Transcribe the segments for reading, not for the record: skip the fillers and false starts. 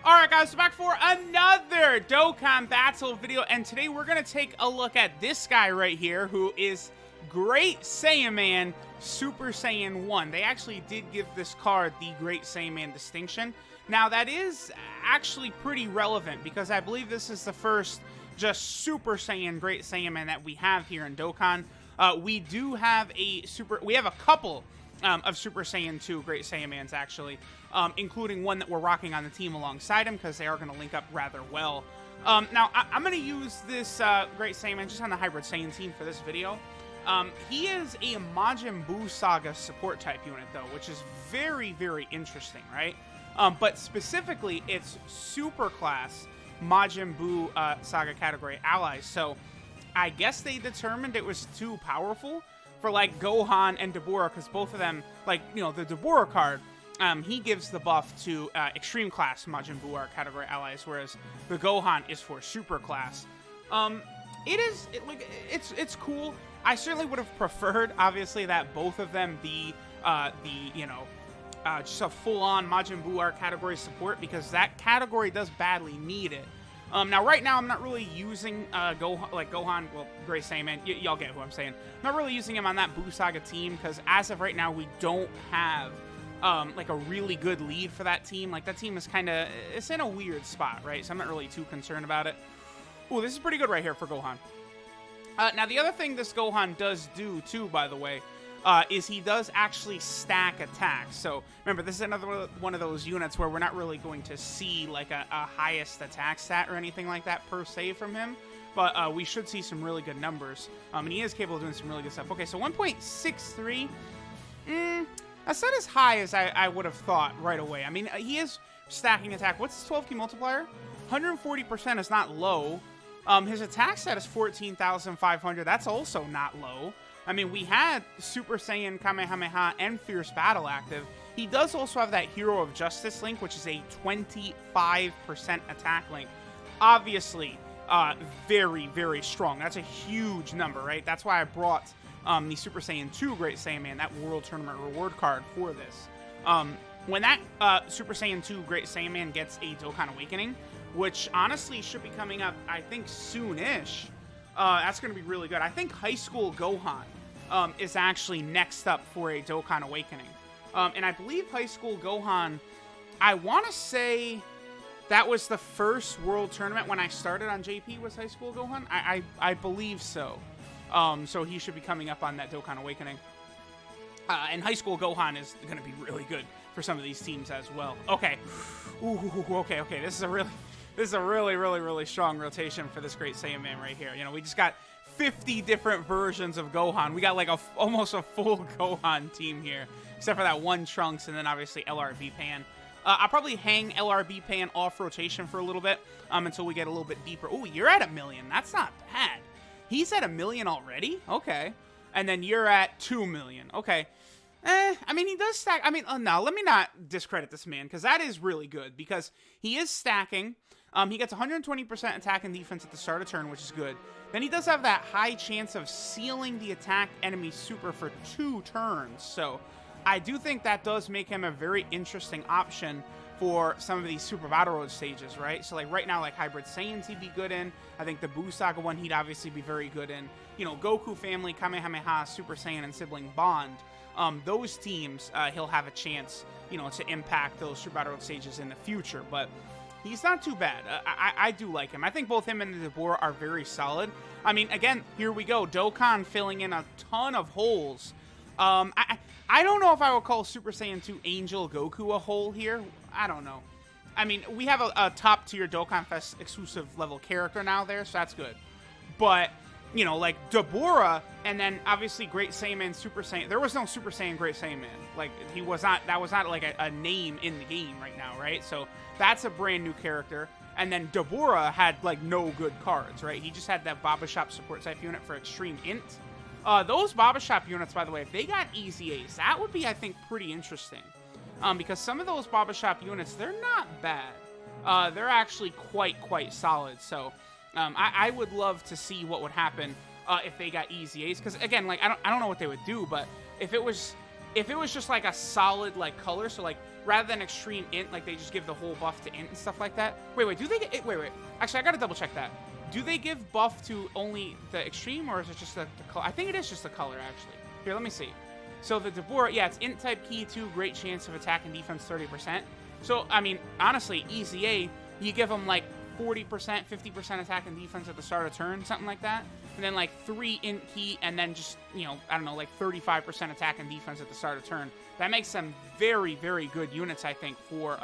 Alright guys, so back for another Dokkan battle video, and today we're going to take a look at this guy right here, who is Great SAIYAMAN Super Saiyan 1. They actually did give this card the Great SAIYAMAN distinction. Now that is actually pretty relevant, because I believe this is the first just Super Saiyan Great SAIYAMAN that we have here in Dokkan. We do have a couple of Super Saiyan 2 Great Saiyamans, actually, including one that we're rocking on the team alongside him, because they are going to link up rather well. Now, I'm going to use this Great Saiyaman just on the Hybrid Saiyan team for this video. He is a Majin Buu Saga support type unit, though, which is very, very interesting, right? But specifically, it's super class Majin Buu Saga category allies, so I guess they determined it was too powerful for, like, Gohan and Dabura, because both of them, like, you know, the Dabura card, he gives the buff to extreme class Majin Buu category allies, whereas the Gohan is for super class. It's cool. I certainly would have preferred, obviously, that both of them be just a full-on Majin Buu category support, because that category does badly need it. Now, right now, I'm not really using Gohan, well, Great Saiyaman, y'all get who I'm saying. I'm not really using him on that Buu Saga team, because as of right now, we don't have, like, a really good lead for that team. Like, that team is kind of, it's in a weird spot, right? So I'm not really too concerned about it. Ooh, this is pretty good right here for Gohan. Now, the other thing this Gohan does do, too, by the way, is he does actually stack attacks. So remember, this is another one of those units where we're not really going to see like a highest attack stat or anything like that per se from him, but we should see some really good numbers. And he is capable of doing some really good stuff. Okay, so 1.63, that's not as high as I would have thought right away. I mean, he is stacking attack. What's his 12 key multiplier? 140% is not low. His attack stat is 14,500. That's also not low. I mean, we had Super Saiyan Kamehameha and Fierce Battle active. He does also have that Hero of Justice link, which is a 25% attack link. Obviously, very, very strong. That's a huge number, right? That's why I brought the Super Saiyan 2 Great Saiyaman, that World Tournament reward card for this. When that Super Saiyan 2 Great Saiyaman gets a Dokkan Awakening, which honestly should be coming up, I think, soon-ish, that's going to be really good. I think High School Gohan is actually next up for a Dokkan Awakening. And I believe High School Gohan, I want to say that was the first World Tournament when I started on JP was High School Gohan. I believe so. So he should be coming up on that Dokkan Awakening. And High School Gohan is going to be really good for some of these teams as well. Okay. Ooh, okay. This is a really, really, really strong rotation for this Great Saiyaman right here. You know, we just got 50 different versions of Gohan. We got like almost a full Gohan team here, except for that one Trunks and then obviously LRB Pan. I'll probably hang LRB Pan off rotation for a little bit until we get a little bit deeper. Oh, you're at 1 million. That's not bad. He's at 1 million already? Okay. And then you're at 2 million. Okay. I mean, he does stack. I mean, no, let me not discredit this man, because that is really good, because he is stacking. He gets 120% attack and defense at the start of turn, which is good. Then he does have that high chance of sealing the attack enemy super for 2 turns. So I do think that does make him a very interesting option for some of these Super Battle Road stages, right? So like right now, like Hybrid Saiyans he'd be good in. I think the Buu Saga one he'd obviously be very good in. You know, Goku family, Kamehameha, Super Saiyan, and Sibling Bond. Those teams, he'll have a chance, you know, to impact those Super Battle Road stages in the future. But he's not too bad. I do like him. I think both him and the Dabura are very solid. I mean, again, here we go. Dokkan filling in a ton of holes. I don't know if I would call Super Saiyan 2 Angel Goku a hole here. I don't know. I mean, we have a top-tier Dokkan Fest exclusive level character now there, so that's good. But, you know, like Dabura, and then obviously Great Saiyaman, Super Saiyan. There was no Super Saiyan Great Saiyaman. Like, that was not like a name in the game right now, right? So that's a brand new character. And then Dabura had like no good cards, right? He just had that Baba Shop support type unit for Extreme Int. Those Baba Shop units, by the way, if they got Easy Ace, that would be, I think, pretty interesting. Because some of those Baba Shop units, they're not bad. They're actually quite solid. So I would love to see what would happen if they got Easy Ace. Because again, like I don't know what they would do, but if it was just like a solid like color, so like rather than extreme int, like they just give the whole buff to int and stuff like that. Wait, do they get, wait. Actually, I gotta double check that. Do they give buff to only the extreme, or is it just the color? I think it is just the color, actually. Here, let me see. So the Deborah, yeah, it's int type key 2, great chance of attack and defense 30%. So, I mean, honestly, easy A, you give them like 40%, 50% attack and defense at the start of turn, something like that. And then like 3 int key, and then just, you know, I don't know, like 35% attack and defense at the start of turn. That makes them very, very good units, I think, for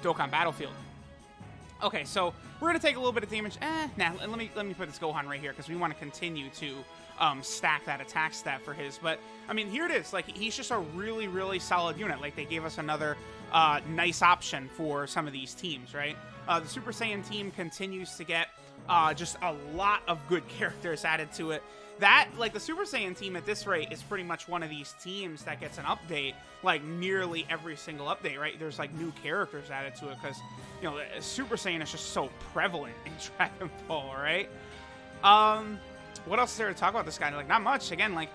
Dokkan Battlefield. Okay, so we're gonna take a little bit of damage. Nah, let me put this Gohan right here because we want to continue to stack that attack stat for his. But I mean, here it is. Like, he's just a really, really solid unit. Like, they gave us another nice option for some of these teams, right? The Super Saiyan team continues to get just a lot of good characters added to it. That, like, the Super Saiyan team at this rate is pretty much one of these teams that gets an update, like, nearly every single update, right? There's, like, new characters added to it because, you know, Super Saiyan is just so prevalent in Dragon Ball, right? What else is there to talk about this guy? Like, not much. Again, like,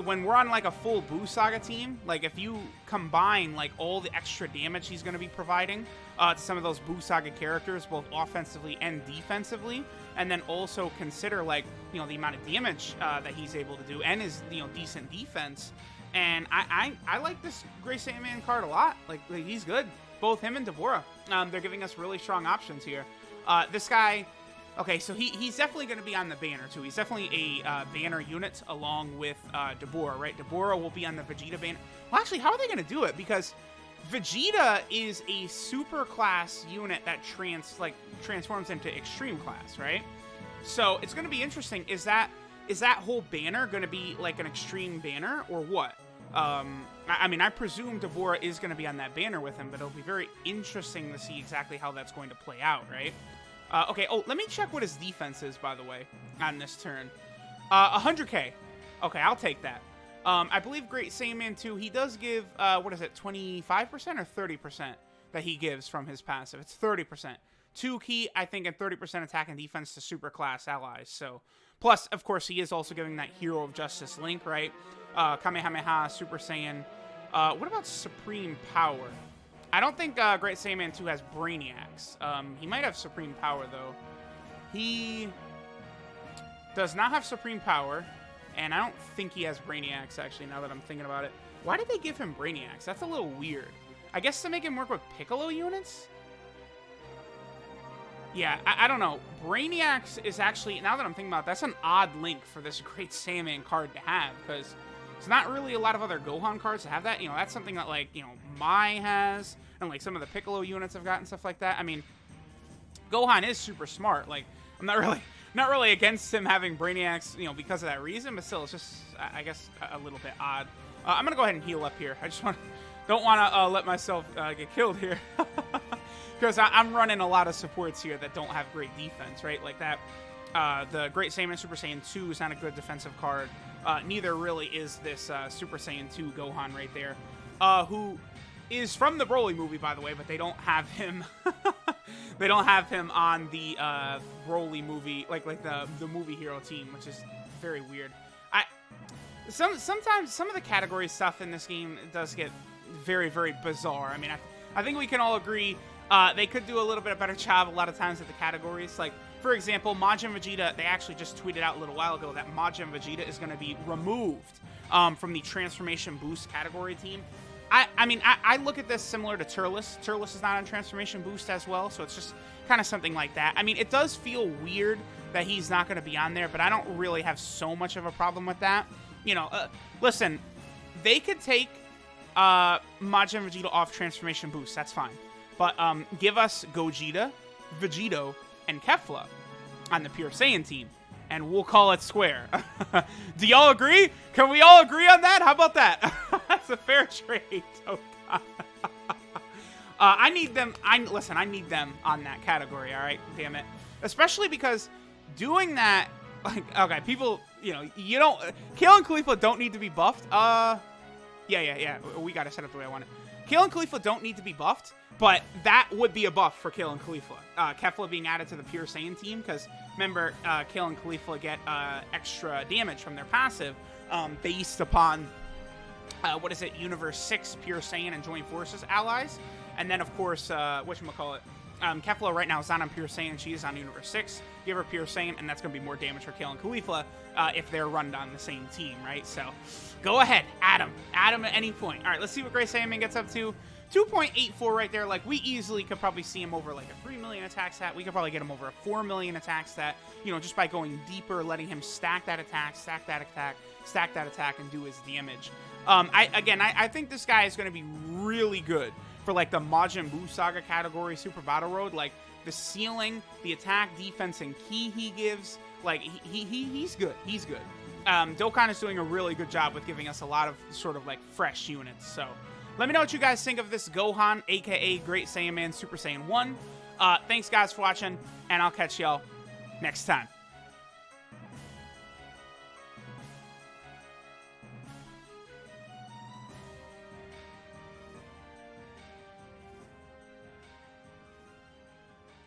when we're on, like, a full Buu Saga team, like, if you combine, like, all the extra damage he's going to be providing to some of those Buu Saga characters, both offensively and defensively, and then also consider, like, you know, the amount of damage that he's able to do and his, you know, decent defense. And I like this Gray Saiyaman card a lot. Like, he's good. Both him and Deborah. They're giving us really strong options here. This guy... Okay, so he's definitely going to be on the banner, too. He's definitely a banner unit along with Deborah, right? Deborah will be on the Vegeta banner. Well, actually, how are they going to do it? Because Vegeta is a super class unit that transforms into extreme class, right? So it's going to be interesting. Is that whole banner going to be like an extreme banner or what? I mean, I presume Deborah is going to be on that banner with him, but it'll be very interesting to see exactly how that's going to play out, right? Okay, let me check what his defense is, by the way, on this turn. 100k. Okay, I'll take that. I believe Great Saiyaman 2, he does give, what is it, 25% or 30% that he gives from his passive? It's 30%. 2 key, I think, and 30% attack and defense to super class allies. So, plus, of course, he is also giving that Hero of Justice link, right? Kamehameha, Super Saiyan. What about Supreme Power? I don't think Great Saiyaman 2 has Brainiacs. He might have Supreme Power, though. He does not have Supreme Power, and I don't think he has Brainiacs, actually, now that I'm thinking about it. Why did they give him Brainiacs? That's a little weird. I guess to make him work with Piccolo units? Yeah, I don't know. Brainiacs is actually, now that I'm thinking about it, that's an odd link for this Great Saiyaman card to have, because it's not really a lot of other Gohan cards to have that. You know, that's something that, like, you know, Mai has, and, like, some of the Piccolo units have gotten stuff like that. I mean, Gohan is super smart. Like, I'm not really against him having Brainiacs, you know, because of that reason, but still, it's just, I guess, a little bit odd. I'm going to go ahead and heal up here. I just don't want to let myself get killed here. Because I'm running a lot of supports here that don't have great defense, right? Like that, the Great Saiyaman Super Saiyan 2 is not a good defensive card. Neither really is this Super Saiyan 2 Gohan right there, who is from the Broly movie, by the way, but they don't have him. They don't have him on the Broly movie, like the movie hero team, which is very weird. Sometimes some of the category stuff in this game does get very, very bizarre. I mean, I think we can all agree they could do a little bit better job a lot of times with the categories. Like, for example, Majin Vegeta, they actually just tweeted out a little while ago that Majin Vegeta is going to be removed from the Transformation Boost category team. I mean, I look at this similar to Turles. Turles is not on Transformation Boost as well, so it's just kind of something like that. I mean, it does feel weird that he's not going to be on there, but I don't really have so much of a problem with that. You know, listen, they could take Majin Vegeta off Transformation Boost. That's fine. But give us Gogeta, Vegito, and Kefla on the Pure Saiyan team, and we'll call it square. Do y'all agree? Can we all agree on that? How about that? That's a fair trade. Oh, God. I need them. Listen, I need them on that category, all right? Damn it. Especially because doing that, like, okay, people, you know, you don't, Kale and Khalifa don't need to be buffed. Yeah. We got to set up the way I want it. Kale and Khalifa don't need to be buffed, but that would be a buff for Kale and Khalifa. Kefla being added to the Pure Saiyan team, because remember, Kale and Khalifa get extra damage from their passive based upon what is it, Universe 6 Pure Saiyan and Joint Forces allies. And then, of course, whatchamacallit, Kefla right now is not on Pure Saiyan. She is on Universe 6. Give her Pure Saiyan, and that's going to be more damage for Kale and Caulifla if they're run on the same team, right? So, go ahead. Add him. Add him at any point. All right, let's see what Gray Saiyaman gets up to. 2.84 right there. Like, we easily could probably see him over, like, a 3 million attack stat. We could probably get him over a 4 million attack stat, you know, just by going deeper, letting him stack that attack, stack that attack, stack that attack, and do his damage. I think this guy is going to be really good for, like, the Majin Buu Saga category Super Battle Road. Like, the ceiling, the attack, defense, and ki he gives, like, he's good. He's good. Dokkan is doing a really good job with giving us a lot of sort of, like, fresh units. So, let me know what you guys think of this Gohan, a.k.a. Great Saiyaman Super Saiyan 1. Thanks, guys, for watching, and I'll catch y'all next time.